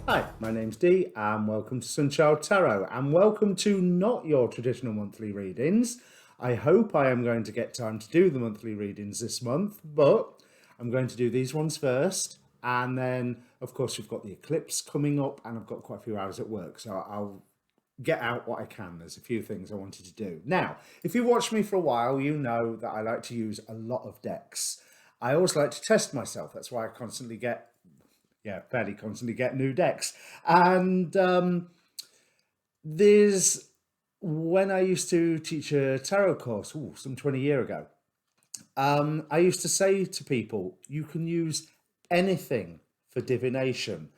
Hi, my name's Dee and welcome to Sunchild Tarot and welcome to not your traditional monthly readings. I hope I am going to get time to do the monthly readings this month, but I'm going to do these ones first, and then of course we've got the eclipse coming up and I've got quite a few hours at work, so I'll get out what I can. There's a few things I wanted to do. Now, if you've watched me for a while, you know that I like to use a lot of decks. I always like to test myself. That's why I fairly constantly get new decks. And there's when I used to teach a tarot course, some 20 years ago, I used to say to people, you can use anything for divination,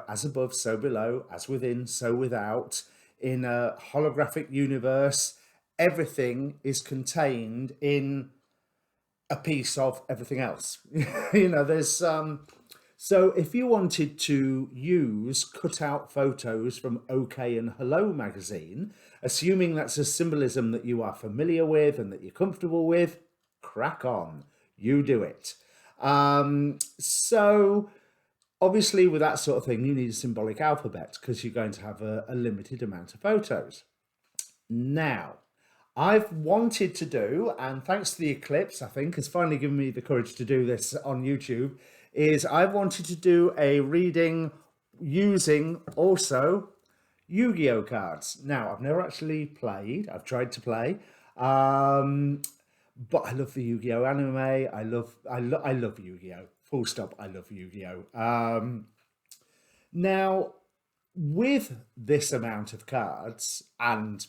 as above, so below, as within, so without. In a holographic universe, everything is contained in a piece of everything else. There's so if you wanted to use cutout photos from OK and Hello magazine, assuming that's a symbolism that you are familiar with and that you're comfortable with, crack on, you do it. So obviously with that sort of thing, you need a symbolic alphabet because you're going to have a limited amount of photos. Now, I've wanted to do, and thanks to the eclipse, I think, has finally given me the courage to do this on YouTube, is I've wanted to do a reading using also Yu-Gi-Oh cards. Now, I've never actually played. I've tried to play, but I love the Yu-Gi-Oh anime. I love Yu-Gi-Oh. Full stop. I love Yu-Gi-Oh. Now, with this amount of cards and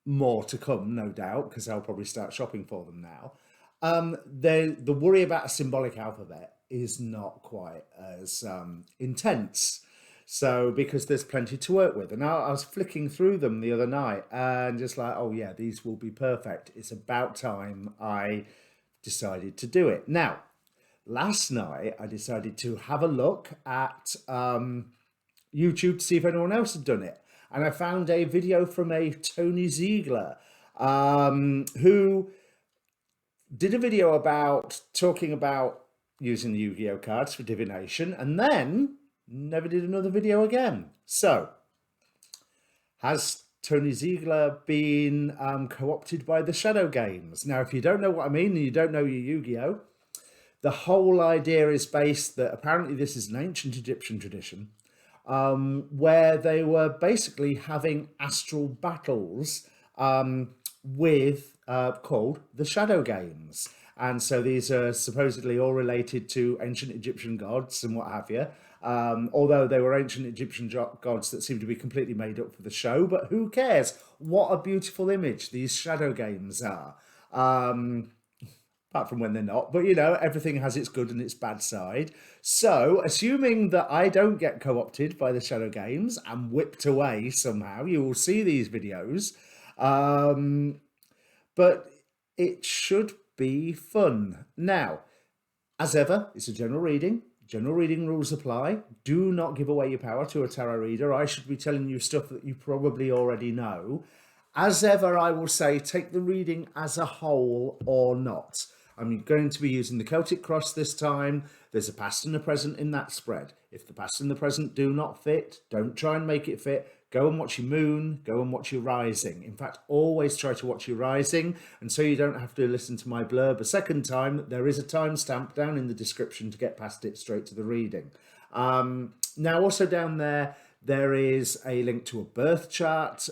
more to come, no doubt, because I'll probably start shopping for them now. The worry about a symbolic alphabet is not quite as intense. So, because there's plenty to work with. And I was flicking through them the other night and just like, oh, yeah, these will be perfect. It's about time I decided to do it. Now, last night, I decided to have a look at YouTube to see if anyone else had done it. And I found a video from a Tony Ziegler who did a video about talking about using the Yu-Gi-Oh cards for divination and then never did another video again. So, has Tony Ziegler been co-opted by the Shadow Games? Now, if you don't know what I mean and you don't know your Yu-Gi-Oh, the whole idea is based that apparently this is an ancient Egyptian tradition where they were basically having astral battles with called the Shadow Games. And so these are supposedly all related to ancient Egyptian gods and what have you. Although they were ancient Egyptian gods that seem to be completely made up for the show, but who cares? What a beautiful image these Shadow Games are. Apart from when they're not, but everything has its good and its bad side. So, assuming that I don't get co-opted by the Shadow Games and whipped away somehow, you will see these videos. But it should be fun. Now, as ever, it's a general reading. General reading rules apply. Do not give away your power to a tarot reader. I should be telling you stuff that you probably already know. As ever, I will say take the reading as a whole or not. I'm going to be using the Celtic cross this time. There's a past and a present in that spread. If the past and the present do not fit, don't try and make it fit. Go and watch your moon, go and watch your rising. In fact, always try to watch your rising, and so you don't have to listen to my blurb a second time. There is a timestamp down in the description to get past it straight to the reading. Now, also down there is a link to a birth chart,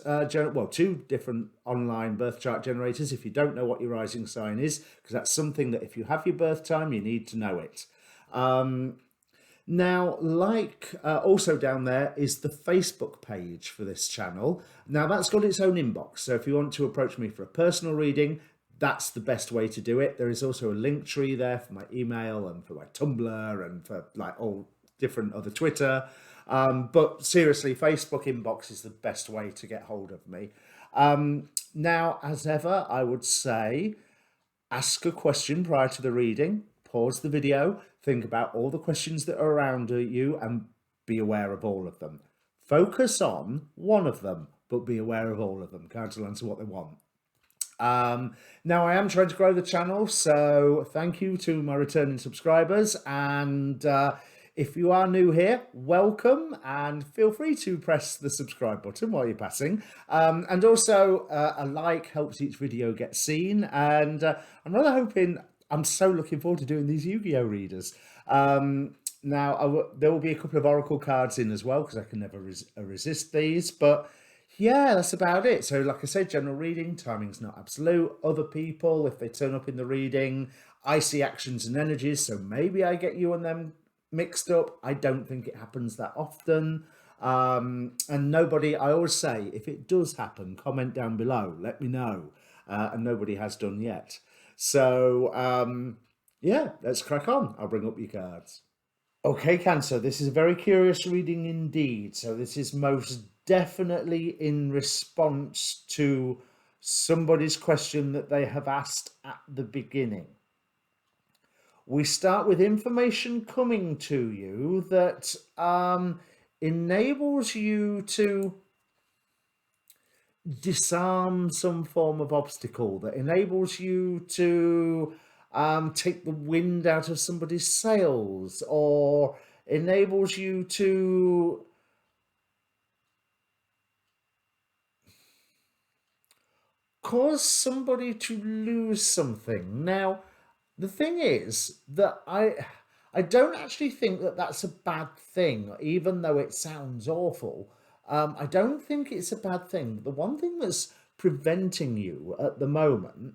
two different online birth chart generators if you don't know what your rising sign is, because that's something that if you have your birth time, you need to know it. Now, also down there is the Facebook page for this channel. Now, that's got its own inbox, so if you want to approach me for a personal reading, that's the best way to do it. There is also a link tree there for my email and for my Tumblr and for all different other Twitter. But seriously, Facebook inbox is the best way to get hold of me. Now, as ever, I would say ask a question prior to the reading, pause the video, think about all the questions that are around you and be aware of all of them. Focus on one of them, but be aware of all of them. Cards will answer what they want. Now I am trying to grow the channel, so thank you to my returning subscribers, and If you are new here, welcome, and feel free to press the subscribe button while you're passing. And also, a like helps each video get seen. And I'm rather hoping, I'm so looking forward to doing these Yu-Gi-Oh readers. Now, there will be a couple of Oracle cards in as well, because I can never resist these. But yeah, that's about it. So like I said, general reading, timing's not absolute. Other people, if they turn up in the reading, I see actions and energies, so maybe I get you and them mixed up. I don't think it happens that often. And nobody, I always say, if it does happen, comment down below, let me know. And nobody has done yet. So yeah, let's crack on. I'll bring up your cards. Okay, Cancer, this is a very curious reading indeed. So this is most definitely in response to somebody's question that they have asked at the beginning. We start with information coming to you that enables you to disarm some form of obstacle, that enables you to take the wind out of somebody's sails, or enables you to cause somebody to lose something. Now, the thing is that I don't actually think that that's a bad thing, even though it sounds awful. I don't think it's a bad thing. The one thing that's preventing you at the moment,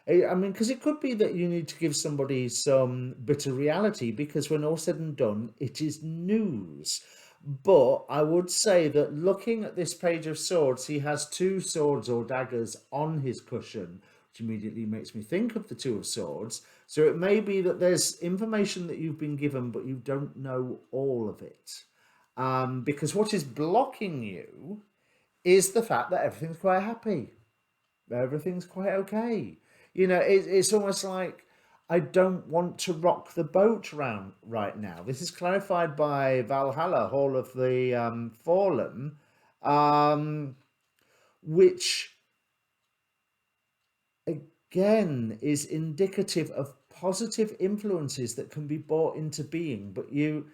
I mean, because it could be that you need to give somebody some bitter reality, because when all said and done, it is news. But I would say that looking at this Page of Swords, he has two swords or daggers on his cushion, which immediately makes me think of the Two of Swords. So it may be that there's information that you've been given, but you don't know all of it. Because what is blocking you is the fact that everything's quite happy. Everything's quite okay. You know, it's almost like, I don't want to rock the boat round right now. This is clarified by Valhalla, Hall of the Fallen, which again is indicative of positive influences that can be brought into being, but you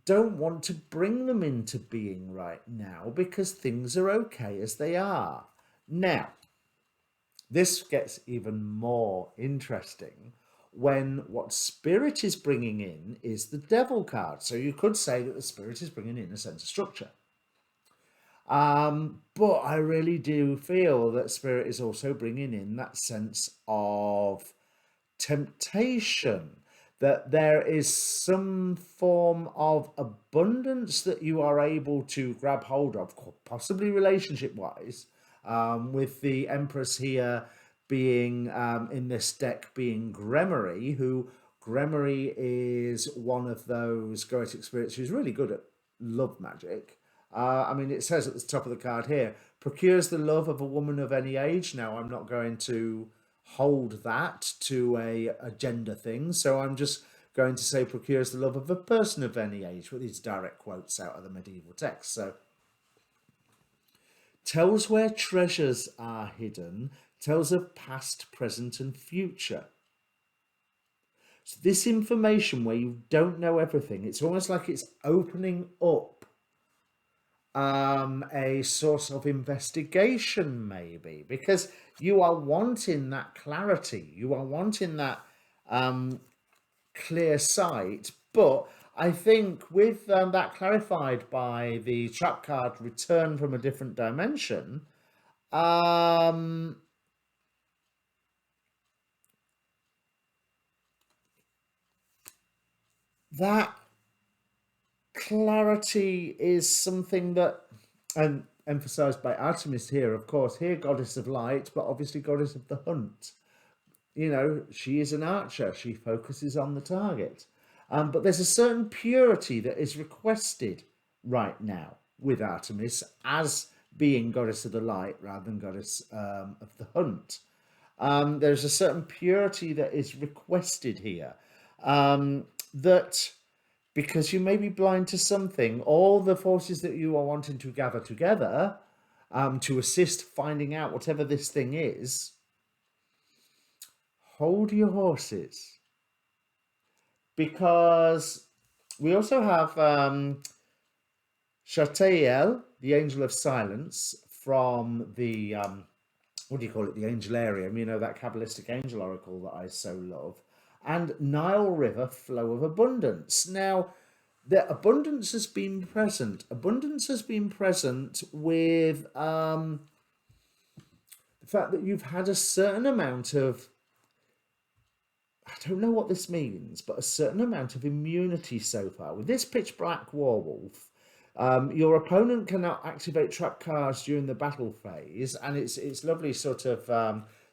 don't want to bring them into being right now because things are okay as they are. Now, this gets even more interesting when what Spirit is bringing in is the Devil card. So you could say that the Spirit is bringing in a sense of structure. But I really do feel that Spirit is also bringing in that sense of temptation, that there is some form of abundance that you are able to grab hold of, possibly relationship-wise, with the Empress here being, in this deck, being Gremory, who Gremory is one of those Goetic spirits who's really good at love magic. I mean, it says at the top of the card here, procures the love of a woman of any age. Now, I'm not going to hold that to a gender thing, so I'm just going to say procures the love of a person of any age, with these direct quotes out of the medieval text. So, tells where treasures are hidden, tells of past, present, and future. So this information where you don't know everything, it's almost like it's opening up a source of investigation, maybe, because you are wanting that clarity, you are wanting that clear sight. But I think with that clarified by the trap card Return from a Different Dimension, that clarity is something that, and emphasized by Artemis here, of course, here goddess of light, but obviously goddess of the hunt. You know, she is an archer, she focuses on the target. But there's a certain purity that is requested right now with Artemis as being goddess of the light rather than goddess of the hunt. There's a certain purity that is requested here, that because you may be blind to something, all the forces that you are wanting to gather together to assist finding out whatever this thing is, hold your horses. because we also have Shatael, the Angel of Silence, from the what do you call it? The Angelarium, you know, that Kabbalistic angel oracle that I so love, and Nile River, flow of abundance. Now, the abundance has been present. Abundance has been present with the fact that you've had a certain amount of, I don't know what this means, but a certain amount of immunity so far. With this pitch black werewolf, your opponent cannot activate trap cards during the battle phase, and it's lovely sort of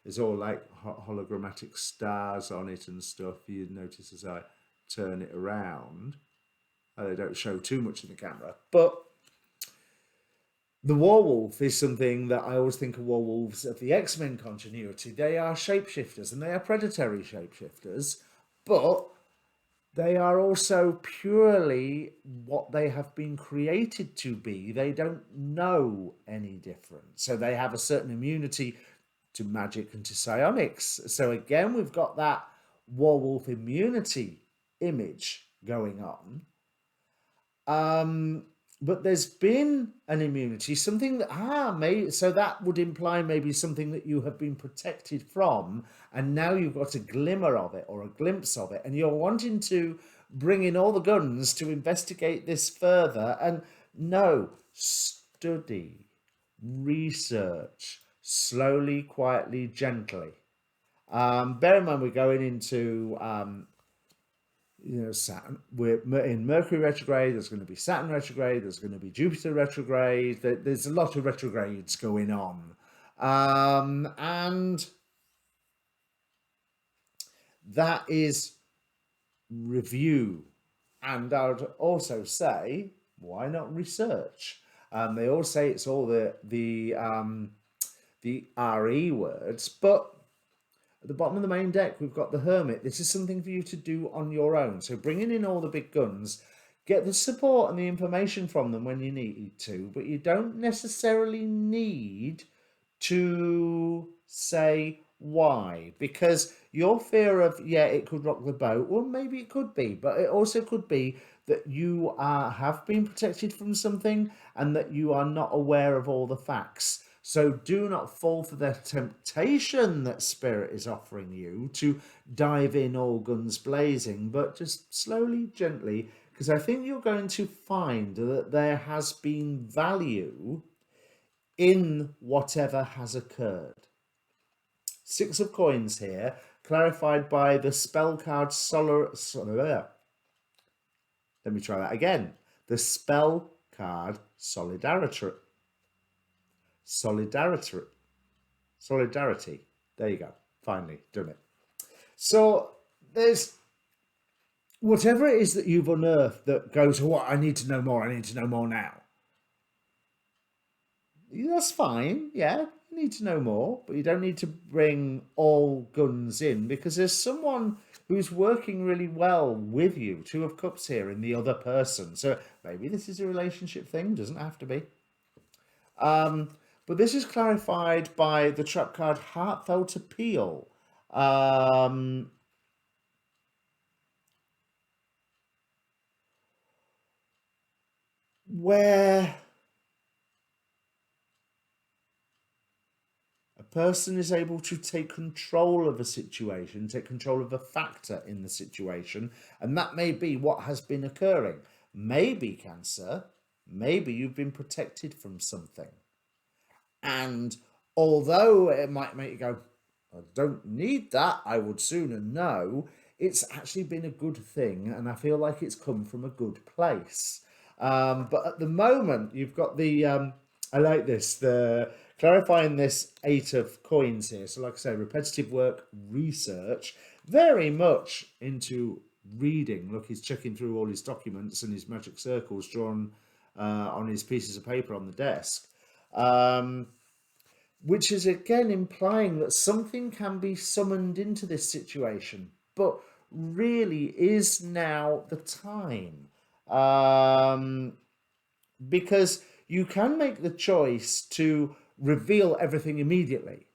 there's all like hologrammatic stars on it and stuff. You notice as I turn it around. They don't show too much in the camera, but the werewolf is something that I always think of werewolves of the X-Men continuity. They are shapeshifters and they are predatory shapeshifters, but they are also purely what they have been created to be. They don't know any different. So they have a certain immunity to magic and to psionics. So again, we've got that werewolf immunity image going on. But there's been an immunity, something that maybe, so that would imply maybe something that you have been protected from, and now you've got a glimmer of it or a glimpse of it, and you're wanting to bring in all the guns to investigate this further. And no, study, research, slowly, quietly, gently. Bear in mind we're going into Saturn. We're in Mercury retrograde. There's going to be Saturn retrograde. There's going to be Jupiter retrograde. There's a lot of retrogrades going on, and that is review. And I would also say, why not research? They all say it's all the RE words, but at the bottom of the main deck, we've got the Hermit. This is something for you to do on your own. So bringing in all the big guns, get the support and the information from them when you need to, but you don't necessarily need to say why, because your fear of, it could rock the boat, well, maybe it could be, but it also could be that you have been protected from something and that you are not aware of all the facts. So do not fall for the temptation that Spirit is offering you to dive in all guns blazing, but just slowly, gently, because I think you're going to find that there has been value in whatever has occurred. Six of Coins here, clarified by the spell card let me try that again. The spell card Solidarity. There you go. Finally done it. So there's whatever it is that you've unearthed that goes, what, I need to know more. I need to know more now. That's fine. Yeah, you need to know more, but you don't need to bring all guns in, because there's someone who's working really well with you. Two of Cups here in the other person. So maybe this is a relationship thing. Doesn't have to be. But this is clarified by the trap card Heartfelt Appeal. Where a person is able to take control of a situation, take control of a factor in the situation, and that may be what has been occurring. Maybe Cancer, maybe you've been protected from something. And although it might make you go, I don't need that, I would sooner know, it's actually been a good thing, and I feel like it's come from a good place. But at the moment, you've got the, I like this, the clarifying this 8 of Coins here. So like I say, repetitive work, research, very much into reading. Look, he's checking through all his documents and his magic circles drawn on his pieces of paper on the desk. Which is again implying that something can be summoned into this situation, but really is now the time. Because you can make the choice to reveal everything immediately,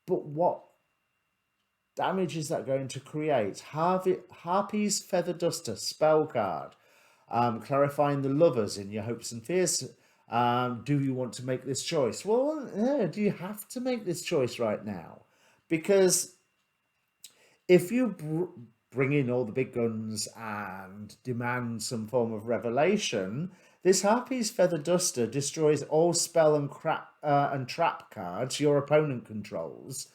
but what damage is that going to create? Harpy's Feather Duster spell card. Clarifying the lovers in your hopes and fears. Do you want to make this choice? Well, do you have to make this choice right now? Because if you bring in all the big guns and demand some form of revelation, this Harpy's Feather Duster destroys all spell and trap cards your opponent controls.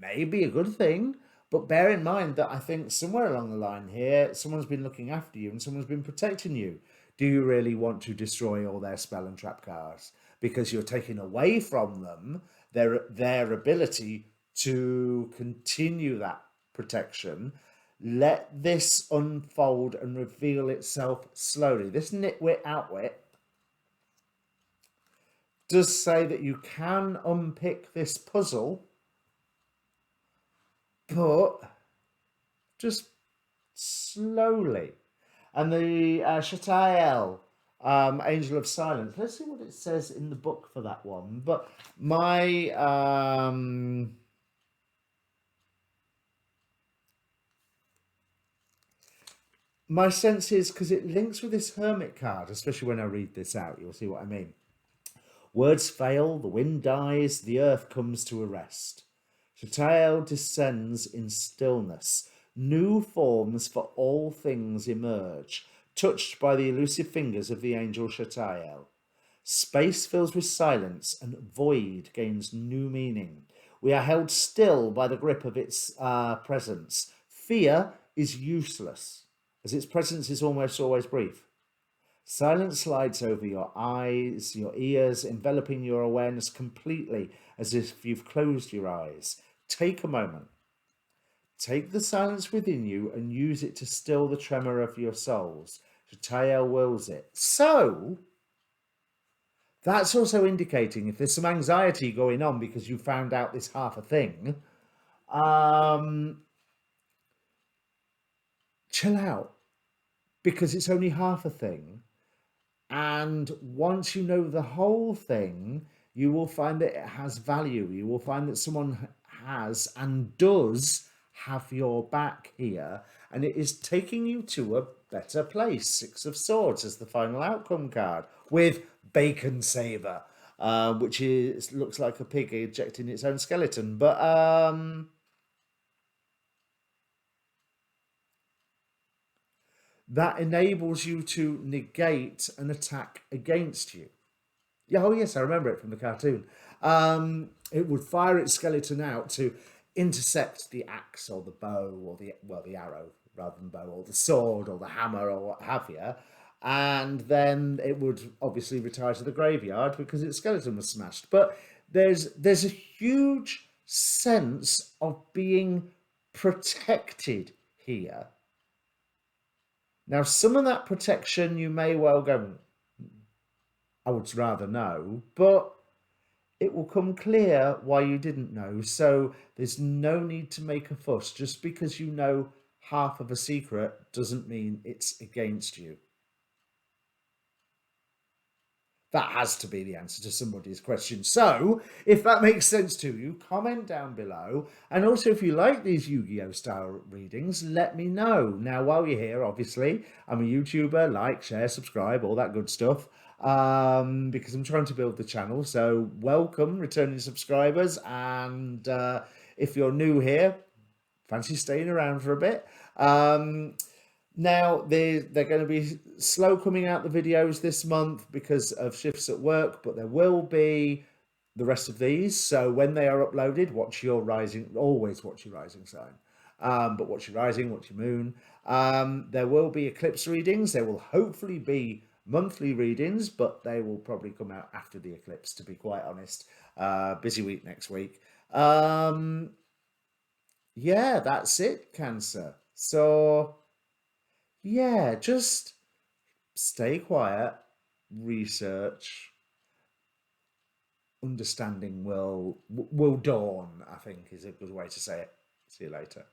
May be a good thing, but bear in mind that I think somewhere along the line here, someone's been looking after you and someone's been protecting you. Do you really want to destroy all their spell and trap cards? Because you're taking away from them their ability to continue that protection. Let this unfold and reveal itself slowly. This nitwit outwit does say that you can unpick this puzzle, but just slowly. And the Shatael, Angel of Silence. Let's see what it says in the book for that one. But my sense is, because it links with this Hermit card, especially when I read this out, you'll see what I mean. Words fail, the wind dies, the earth comes to a rest. Shatael descends in stillness. New forms for all things emerge, touched by the elusive fingers of the angel Shatael. Space fills with silence, and void gains new meaning. We are held still by the grip of its presence. Fear is useless, as its presence is almost always brief. Silence slides over your eyes, your ears, enveloping your awareness completely, as if you've closed your eyes. Take a moment. Take the silence within you and use it to still the tremor of your souls. Shatael wills it. So, that's also indicating if there's some anxiety going on because you found out this half a thing, chill out, because it's only half a thing. And once you know the whole thing, you will find that it has value. You will find that someone has and does have your back here, and it is taking you to a better place. Six of Swords as the final outcome card, with Bacon Saver, which looks like a pig ejecting its own skeleton. But that enables you to negate an attack against you. Yeah, oh yes, I remember it from the cartoon. It would fire its skeleton out to intercept the axe or the bow or the arrow rather than bow, or the sword or the hammer or what have you, and then it would obviously retire to the graveyard because its skeleton was smashed. But there's a huge sense of being protected here. Now, some of that protection you may well go, I would rather know, but it will come clear why you didn't know. So there's no need to make a fuss. Just because you know half of a secret doesn't mean it's against you. That has to be the answer to somebody's question. So if that makes sense to you, comment down below. And also, if you like these Yu-Gi-Oh style readings, let me know. Now, while you're here, obviously, I'm a YouTuber. Like, share, subscribe, all that good stuff. Because I'm trying to build the channel. So welcome, returning subscribers. And if you're new here, fancy staying around for a bit. Now, they're going to be slow coming out the videos this month because of shifts at work, but there will be the rest of these. So when they are uploaded, watch your rising, always watch your rising sign. But watch your rising, watch your moon. There will be eclipse readings. There will hopefully be monthly readings, but they will probably come out after the eclipse, to be quite honest. Busy week next week. Yeah, that's it, Cancer. So yeah, just stay quiet, research, understanding will dawn, I think is a good way to say it. See you later.